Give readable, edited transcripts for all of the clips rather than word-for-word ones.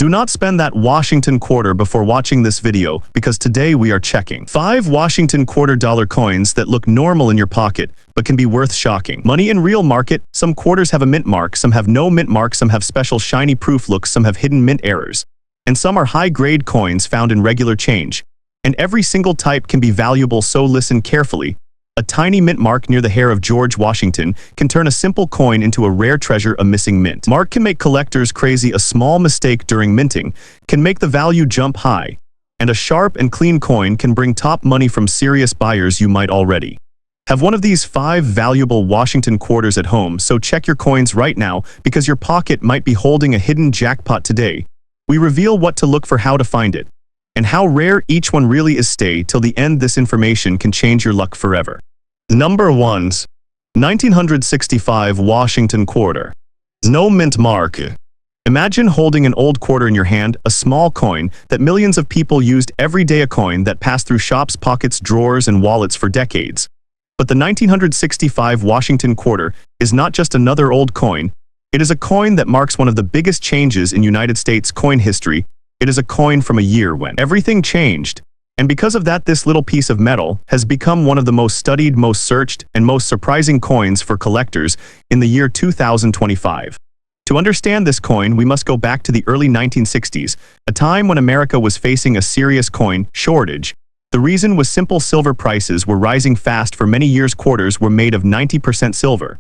Do not spend that Washington quarter before watching this video, because today we are checking 5 Washington quarter dollar coins that look normal in your pocket, but can be worth shocking. Money in real market: some quarters have a mint mark, some have no mint mark, some have special shiny proof looks, some have hidden mint errors. And some are high-grade coins found in regular change. And every single type can be valuable, so listen carefully. A tiny mint mark near the hair of George Washington can turn a simple coin into a rare treasure, a missing mint mark can make collectors crazy, a small mistake during minting can make the value jump high, and a sharp and clean coin can bring top money from serious buyers. You might already have one of these 5 valuable Washington quarters at home, so check your coins right now, because your pocket might be holding a hidden jackpot. Today, we reveal what to look for, how to find it, and how rare each one really is. Stay till the end. This information can change your luck forever. Number 1. 1965 Washington quarter. No mint mark. Imagine holding an old quarter in your hand, a small coin that millions of people used every day, a coin that passed through shops, pockets, drawers, and wallets for decades. But the 1965 Washington quarter is not just another old coin. It is a coin that marks one of the biggest changes in United States coin history. It is a coin from a year when everything changed. And because of that, this little piece of metal has become one of the most studied, most searched, and most surprising coins for collectors in the year 2025. To understand this coin, we must go back to the early 1960s, a time when America was facing a serious coin shortage. The reason was simple: silver prices were rising fast. For many years, quarters were made of 90% silver.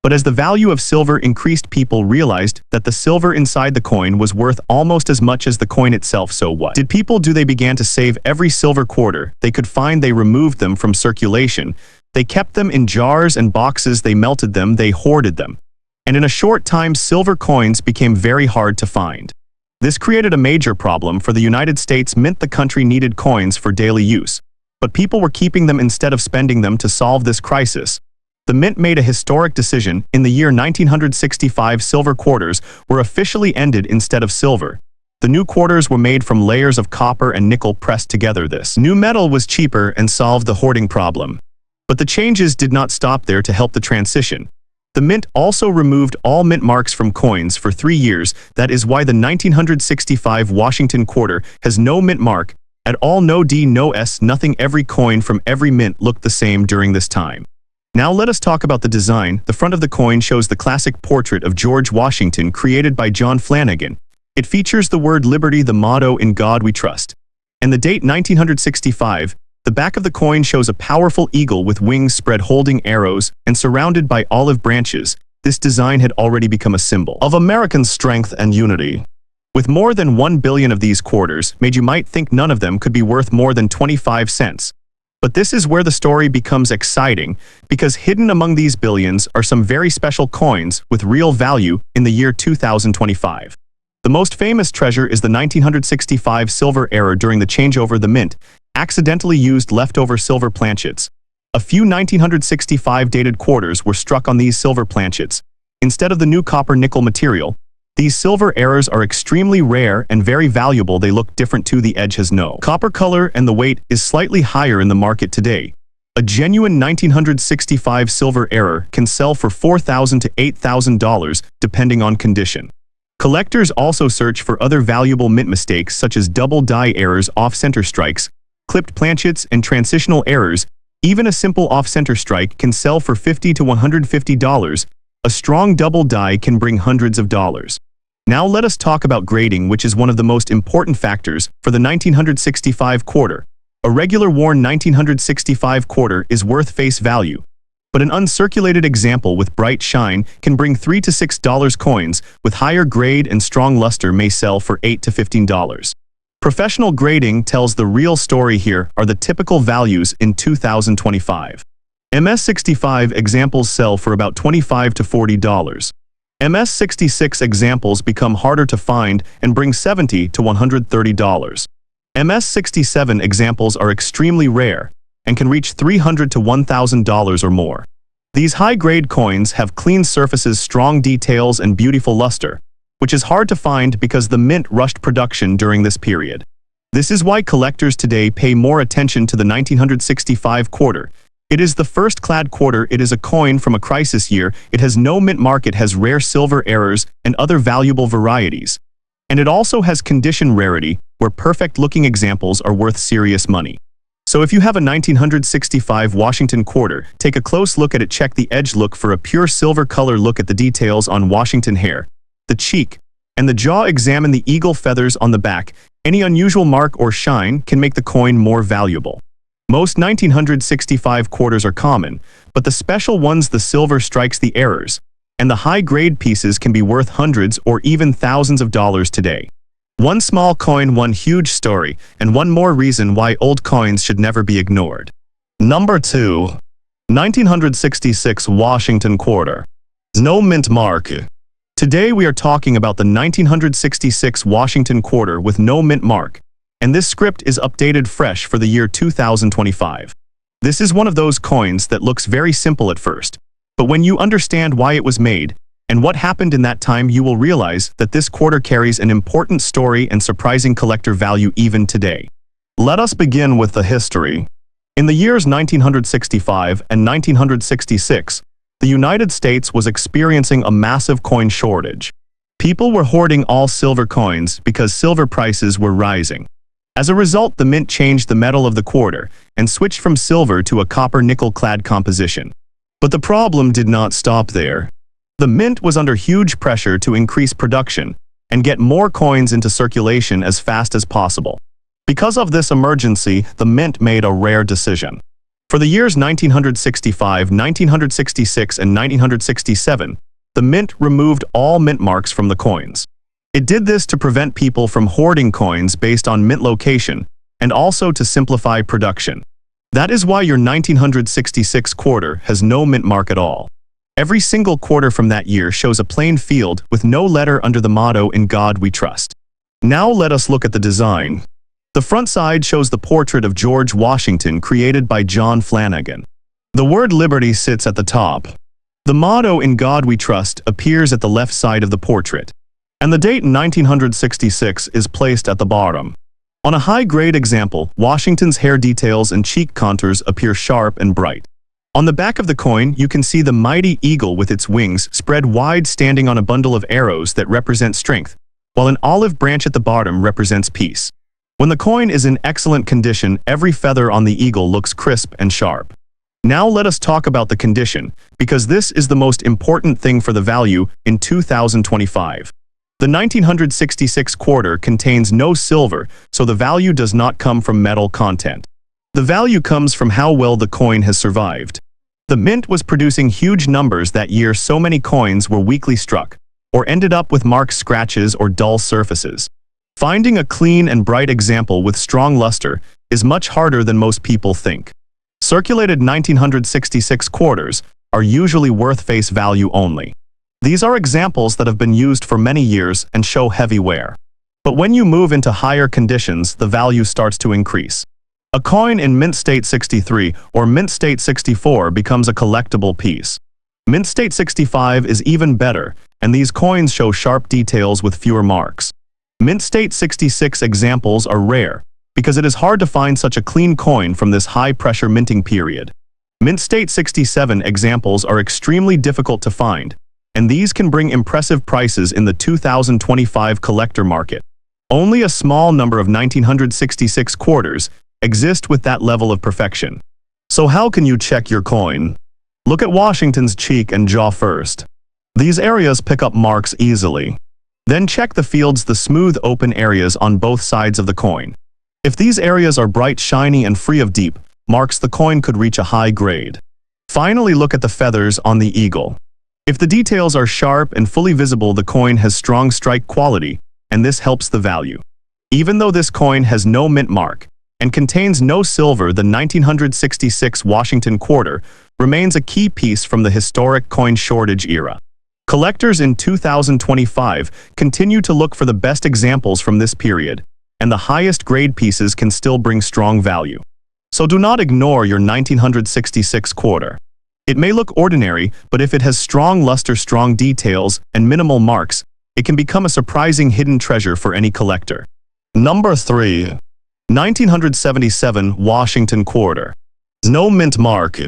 But as the value of silver increased, people realized that the silver inside the coin was worth almost as much as the coin itself. So what did people do? They began to save every silver quarter they could find. They removed them from circulation. They kept them in jars and boxes. They melted them. They hoarded them. And in a short time, silver coins became very hard to find. This created a major problem for the United States Mint. The country needed coins for daily use, but people were keeping them instead of spending them. To solve this crisis, the Mint made a historic decision. In the year 1965, silver quarters were officially ended. Instead of silver, the new quarters were made from layers of copper and nickel pressed together. This new metal was cheaper and solved the hoarding problem. But the changes did not stop there. To help the transition, the Mint also removed all mint marks from coins for 3 years. That is why the 1965 Washington quarter has no mint mark at all. No D, no S, nothing. Every coin from every mint looked the same during this time. Now let us talk about the design. The front of the coin shows the classic portrait of George Washington created by John Flanagan. It features the word liberty, the motto "In God We Trust," and the date 1965. The back of the coin shows a powerful eagle with wings spread holding arrows and surrounded by olive branches. This design had already become a symbol of American strength and unity. With more than 1 billion of these quarters made, you might think none of them could be worth more than 25 cents. But this is where the story becomes exciting, because hidden among these billions are some very special coins with real value in the year 2025. The most famous treasure is the 1965 silver error. During the changeover, the Mint accidentally used leftover silver planchets. A few 1965 dated quarters were struck on these silver planchets instead of the new copper-nickel material. These silver errors are extremely rare and very valuable. They look different too. The edge has no copper color and the weight is slightly higher in the market today. A genuine 1965 silver error can sell for $4,000 to $8,000 depending on condition. Collectors also search for other valuable mint mistakes such as double die errors, off-center strikes, clipped planchets, and transitional errors. Even a simple off-center strike can sell for $50 to $150. A strong double die can bring hundreds of dollars. Now let us talk about grading, which is one of the most important factors for the 1965 quarter. A regular worn 1965 quarter is worth face value, but an uncirculated example with bright shine can bring $3 to $6. Coins with higher grade and strong luster may sell for $8 to $15. Professional grading tells the real story. Here are the typical values in 2025. MS-65 examples sell for about $25 to $40. MS-66 examples become harder to find and bring $70 to $130. MS-67 examples are extremely rare and can reach $300 to $1,000 or more. These high-grade coins have clean surfaces, strong details, and beautiful luster, which is hard to find because the Mint rushed production during this period. This is why collectors today pay more attention to the 1965 quarter. It is the first clad quarter. It is a coin from a crisis year. It has no mint mark. It has rare silver errors and other valuable varieties. And it also has condition rarity, where perfect-looking examples are worth serious money. So if you have a 1965 Washington quarter, take a close look at it. Check the edge, look for a pure silver color, look at the details on Washington hair, the cheek, and the jaw. Examine the eagle feathers on the back. Any unusual mark or shine can make the coin more valuable. Most 1965 quarters are common, but the special ones, the silver, strikes the errors, and the high-grade pieces can be worth hundreds or even thousands of dollars today. One small coin, one huge story, and one more reason why old coins should never be ignored. Number 2. 1966 Washington quarter. No mint mark. Today we are talking about the 1966 Washington quarter with no mint mark, and this script is updated fresh for the year 2025. This is one of those coins that looks very simple at first, but when you understand why it was made and what happened in that time, you will realize that this quarter carries an important story and surprising collector value even today. Let us begin with the history. In the years 1965 and 1966, the United States was experiencing a massive coin shortage. People were hoarding all silver coins because silver prices were rising. As a result, the mint changed the metal of the quarter and switched from silver to a copper-nickel-clad composition. But the problem did not stop there. The mint was under huge pressure to increase production and get more coins into circulation as fast as possible. Because of this emergency, the mint made a rare decision. For the years 1965, 1966, and 1967, the mint removed all mint marks from the coins. It did this to prevent people from hoarding coins based on mint location and also to simplify production. That is why your 1966 quarter has no mint mark at all. Every single quarter from that year shows a plain field with no letter under the motto, "In God We Trust." Now let us look at the design. The front side shows the portrait of George Washington created by John Flanagan. The word Liberty sits at the top. The motto, "In God We Trust," appears at the left side of the portrait, and the date 1966 is placed at the bottom. On a high-grade example, Washington's hair details and cheek contours appear sharp and bright. On the back of the coin, you can see the mighty eagle with its wings spread wide standing on a bundle of arrows that represent strength, while an olive branch at the bottom represents peace. When the coin is in excellent condition, every feather on the eagle looks crisp and sharp. Now let us talk about the condition, because this is the most important thing for the value in 2025. The 1966 quarter contains no silver, so the value does not come from metal content. The value comes from how well the coin has survived. The mint was producing huge numbers that year, so many coins were weakly struck, or ended up with marks, scratches, or dull surfaces. Finding a clean and bright example with strong luster is much harder than most people think. Circulated 1966 quarters are usually worth face value only. These are examples that have been used for many years and show heavy wear. But when you move into higher conditions, the value starts to increase. A coin in mint state 63 or mint state 64 becomes a collectible piece. Mint state 65 is even better, and these coins show sharp details with fewer marks. Mint state 66 examples are rare, because it is hard to find such a clean coin from this high-pressure minting period. Mint state 67 examples are extremely difficult to find, and these can bring impressive prices in the 2025 collector market. Only a small number of 1966 quarters exist with that level of perfection. So how can you check your coin? Look at Washington's cheek and jaw first. These areas pick up marks easily. Then check the fields, the smooth open areas on both sides of the coin. If these areas are bright, shiny, and free of deep marks, the coin could reach a high grade. Finally, look at the feathers on the eagle. If the details are sharp and fully visible, the coin has strong strike quality, and this helps the value. Even though this coin has no mint mark and contains no silver, the 1966 Washington quarter remains a key piece from the historic coin shortage era. Collectors in 2025 continue to look for the best examples from this period, and the highest grade pieces can still bring strong value. So do not ignore your 1966 quarter. It may look ordinary, but if it has strong luster, strong details, and minimal marks, it can become a surprising hidden treasure for any collector. Number 3. 1977 Washington quarter. No mint mark.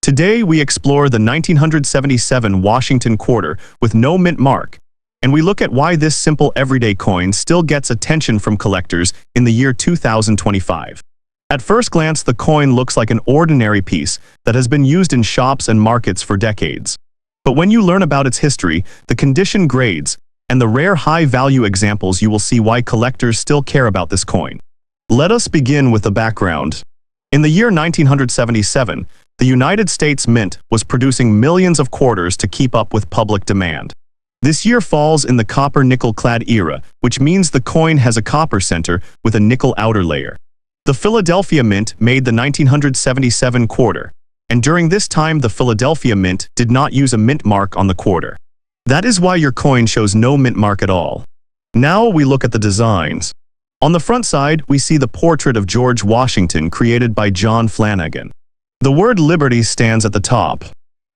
Today we explore the 1977 Washington quarter with no mint mark, and we look at why this simple everyday coin still gets attention from collectors in the year 2025. At first glance, the coin looks like an ordinary piece that has been used in shops and markets for decades. But when you learn about its history, the condition grades, and the rare high-value examples, you will see why collectors still care about this coin. Let us begin with the background. In the year 1977, the United States Mint was producing millions of quarters to keep up with public demand. This year falls in the copper-nickel clad era, which means the coin has a copper center with a nickel outer layer. The Philadelphia Mint made the 1977 quarter, and during this time the Philadelphia Mint did not use a mint mark on the quarter. That is why your coin shows no mint mark at all. Now we look at the designs. On the front side, we see the portrait of George Washington created by John Flanagan. The word Liberty stands at the top.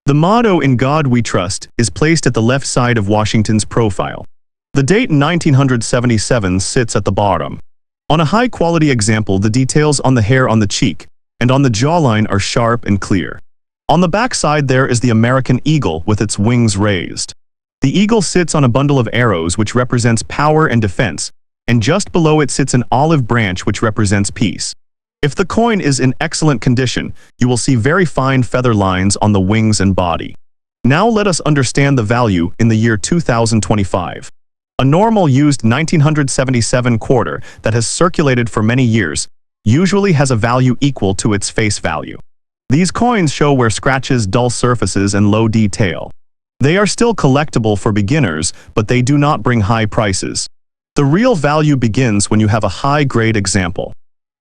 The motto "In God We Trust" is placed at the left side of Washington's profile. The date 1977 sits at the bottom. On a high-quality example, the details on the hair on the cheek and on the jawline are sharp and clear. On the back side there is the American eagle with its wings raised. The eagle sits on a bundle of arrows which represents power and defense, and just below it sits an olive branch which represents peace. If the coin is in excellent condition, you will see very fine feather lines on the wings and body. Now let us understand the value in the year 2025. A normal used 1977 quarter that has circulated for many years usually has a value equal to its face value. These coins show where scratches, dull surfaces, and low detail. They are still collectible for beginners, but they do not bring high prices. The real value begins when you have a high-grade example.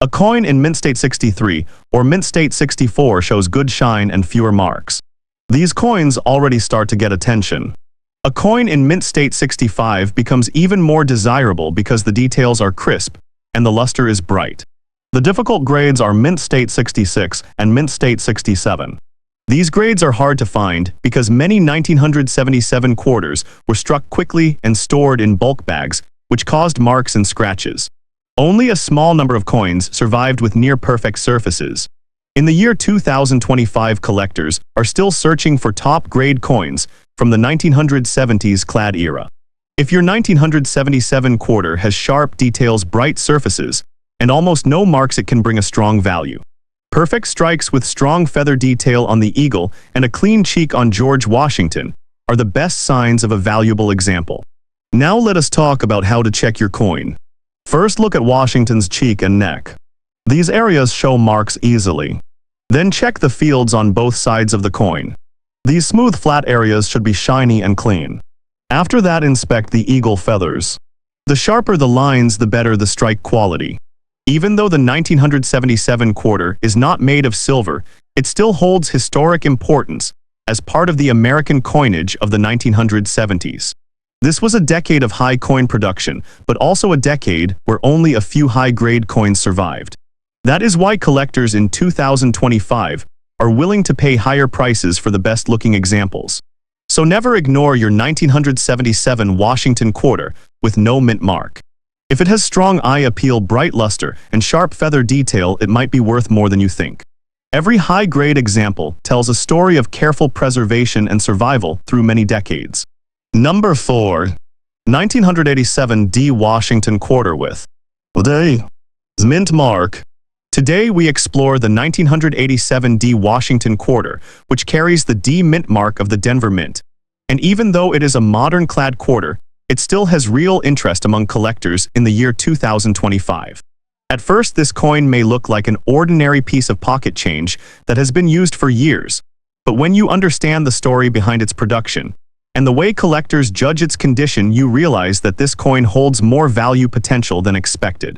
A coin in Mint State 63 or Mint State 64 shows good shine and fewer marks. These coins already start to get attention. A coin in Mint State 65 becomes even more desirable because the details are crisp and the luster is bright. The difficult grades are Mint State 66 and Mint State 67. These grades are hard to find because many 1977 quarters were struck quickly and stored in bulk bags, which caused marks and scratches. Only a small number of coins survived with near-perfect surfaces. In the year 2025, collectors are still searching for top-grade coins from the 1970s clad era. If your 1977 quarter has sharp details, bright surfaces, and almost no marks, it can bring a strong value. Perfect strikes with strong feather detail on the eagle and a clean cheek on George Washington are the best signs of a valuable example. Now let us talk about how to check your coin. First, look at Washington's cheek and neck. These areas show marks easily. Then check the fields on both sides of the coin. These smooth, flat areas should be shiny and clean. After that, inspect the eagle feathers. The sharper the lines, the better the strike quality. Even though the 1977 quarter is not made of silver, it still holds historic importance as part of the American coinage of the 1970s. This was a decade of high coin production, but also a decade where only a few high-grade coins survived. That is why collectors in 2025 are willing to pay higher prices for the best-looking examples. So never ignore your 1977 Washington quarter with no mint mark. If it has strong eye appeal, bright luster, and sharp feather detail, it might be worth more than you think. Every high-grade example tells a story of careful preservation and survival through many decades. Number 4. 1987 D Washington quarter with D mint mark. Today we explore the 1987 D Washington quarter, which carries the D mint mark of the Denver Mint. And even though it is a modern clad quarter, it still has real interest among collectors in the year 2025. At first, this coin may look like an ordinary piece of pocket change that has been used for years, but when you understand the story behind its production and the way collectors judge its condition, you realize that this coin holds more value potential than expected.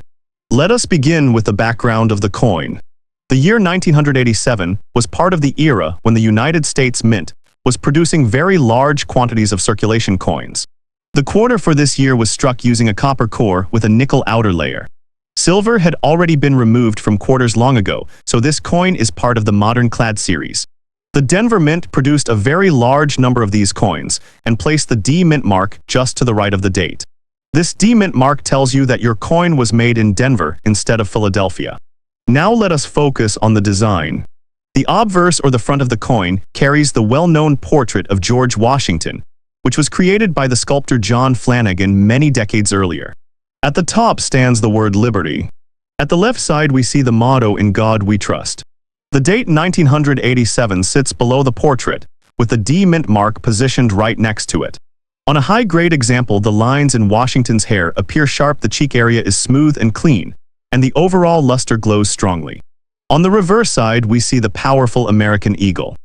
Let us begin with the background of the coin. The year 1987 was part of the era when the United States Mint was producing very large quantities of circulation coins. The quarter for this year was struck using a copper core with a nickel outer layer. Silver had already been removed from quarters long ago, so this coin is part of the modern clad series. The Denver Mint produced a very large number of these coins and placed the D Mint mark just to the right of the date. This D Mint mark tells you that your coin was made in Denver instead of Philadelphia. Now let us focus on the design. The obverse, or the front of the coin, carries the well-known portrait of George Washington, which was created by the sculptor John Flanagan many decades earlier. At the top stands the word Liberty. At the left side we see the motto "In God We Trust." The date 1987 sits below the portrait, with the D mint mark positioned right next to it. On a high-grade example, the lines in Washington's hair appear sharp, the cheek area is smooth and clean, and the overall luster glows strongly. On the reverse side, we see the powerful American eagle.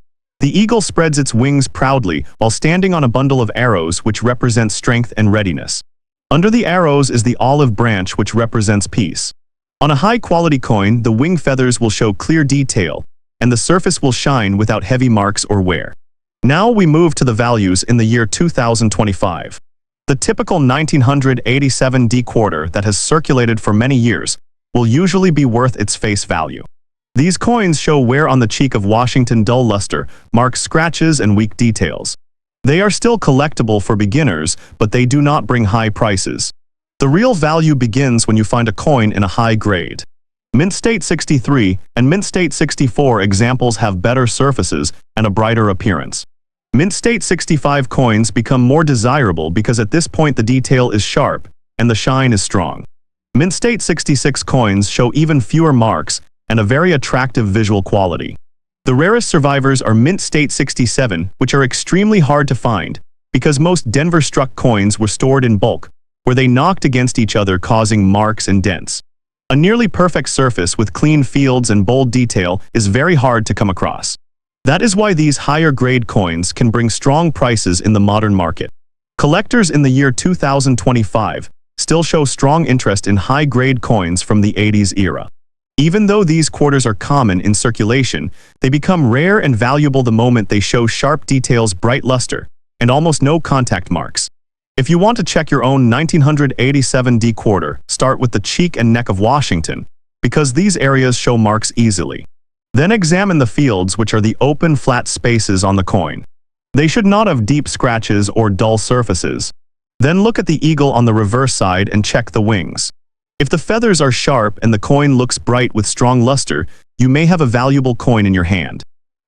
The eagle spreads its wings proudly while standing on a bundle of arrows which represents strength and readiness. Under the arrows is the olive branch which represents peace. On a high-quality coin, the wing feathers will show clear detail, and the surface will shine without heavy marks or wear. Now we move to the values in the year 2025. The typical 1987 D quarter that has circulated for many years will usually be worth its face value. These coins show wear on the cheek of Washington, dull luster, marks, scratches, and weak details. They are still collectible for beginners, but they do not bring high prices. The real value begins when you find a coin in a high grade. Mint State 63 and Mint State 64 examples have better surfaces and a brighter appearance. Mint State 65 coins become more desirable because at this point the detail is sharp and the shine is strong. Mint State 66 coins show even fewer marks and a very attractive visual quality. The rarest survivors are Mint State 67, which are extremely hard to find because most Denver-struck coins were stored in bulk, where they knocked against each other causing marks and dents. A nearly perfect surface with clean fields and bold detail is very hard to come across. That is why these higher-grade coins can bring strong prices in the modern market. Collectors in the year 2025 still show strong interest in high-grade coins from the 80s era. Even though these quarters are common in circulation, they become rare and valuable the moment they show sharp details, bright luster, and almost no contact marks. If you want to check your own 1987 D quarter, start with the cheek and neck of Washington, because these areas show marks easily. Then examine the fields, which are the open, flat spaces on the coin. They should not have deep scratches or dull surfaces. Then look at the eagle on the reverse side and check the wings. If the feathers are sharp and the coin looks bright with strong luster, you may have a valuable coin in your hand.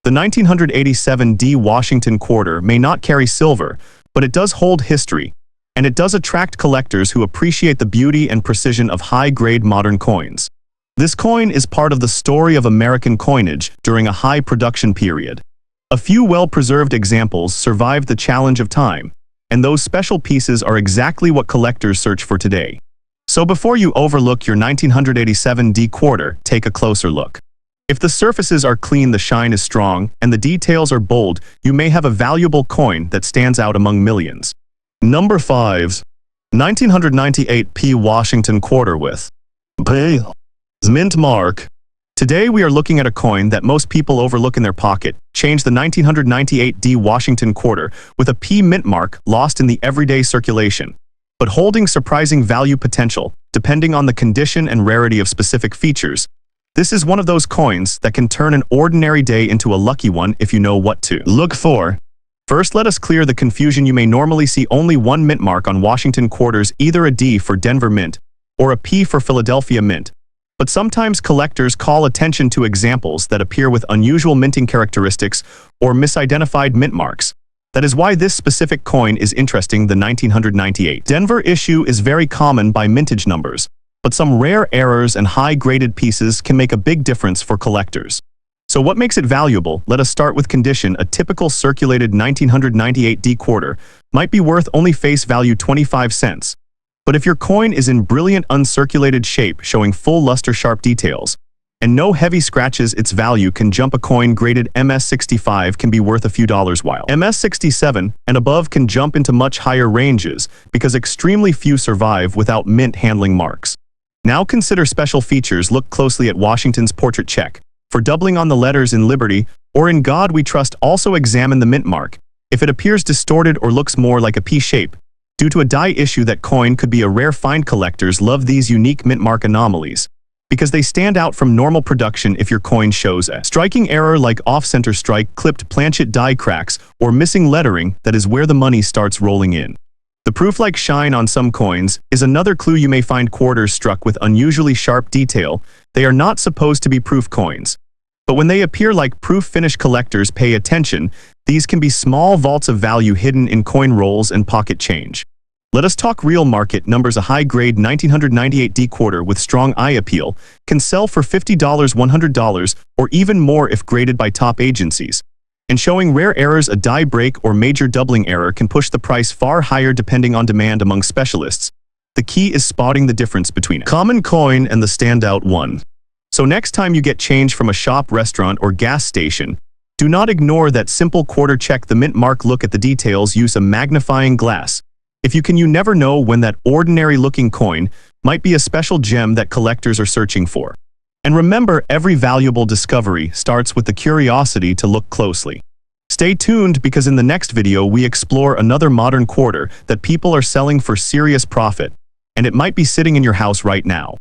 The 1987 D Washington quarter may not carry silver, but it does hold history, and it does attract collectors who appreciate the beauty and precision of high-grade modern coins. This coin is part of the story of American coinage during a high production period. A few well-preserved examples survived the challenge of time, and those special pieces are exactly what collectors search for today. So before you overlook your 1987 D quarter, take a closer look. If the surfaces are clean, the shine is strong, and the details are bold, you may have a valuable coin that stands out among millions. Number 5. 1998 P Washington quarter with P mint mark. Today we are looking at a coin that most people overlook in their pocket. Change the 1998 D Washington quarter with a P mint mark lost in the everyday circulation, but holding surprising value potential depending on the condition and rarity of specific features. This is one of those coins that can turn an ordinary day into a lucky one if you know what to look for. First, let us clear the confusion. You may normally see only one mint mark on Washington quarters, either a D for Denver Mint or a P for Philadelphia Mint. But sometimes collectors call attention to examples that appear with unusual minting characteristics or misidentified mint marks. That is why this specific coin is interesting. The 1998 Denver issue is very common by mintage numbers, but some rare errors and high-graded pieces can make a big difference for collectors. So what makes it valuable? Let us start with condition. A typical circulated 1998 D quarter might be worth only face value 25 cents. But if your coin is in brilliant uncirculated shape, showing full luster, sharp details, and no heavy scratches, its value can jump. A coin graded MS65 can be worth a few dollars, while MS67 and above can jump into much higher ranges because extremely few survive without mint handling marks. Now consider special features. Look closely at Washington's portrait. Check for doubling on the letters in Liberty or In God We Trust. Also examine the mint mark. If it appears distorted or looks more like a P shape due to a die issue, that coin could be a rare find. Collectors love these unique mint mark anomalies because they stand out from normal production. If your coin shows a striking error like off-center strike, clipped planchet die cracks, or missing lettering, that is where the money starts rolling in. The proof-like shine on some coins is another clue. You may find quarters struck with unusually sharp detail. They are not supposed to be proof coins. But when they appear like proof finish, collectors pay attention. These can be small vaults of value hidden in coin rolls and pocket change. Let us talk real market numbers. A high-grade 1998D quarter with strong eye appeal can sell for $50, $100, or even more if graded by top agencies. And showing rare errors, a die break or major doubling error can push the price far higher depending on demand among specialists. The key is spotting the difference between a common coin and the standout one. So next time you get change from a shop, restaurant, or gas station, do not ignore that simple quarter. Check the mint mark, look at the details, use a magnifying glass. If you can, you never know when that ordinary-looking coin might be a special gem that collectors are searching for. And remember, every valuable discovery starts with the curiosity to look closely. Stay tuned, because in the next video we explore another modern quarter that people are selling for serious profit, and it might be sitting in your house right now.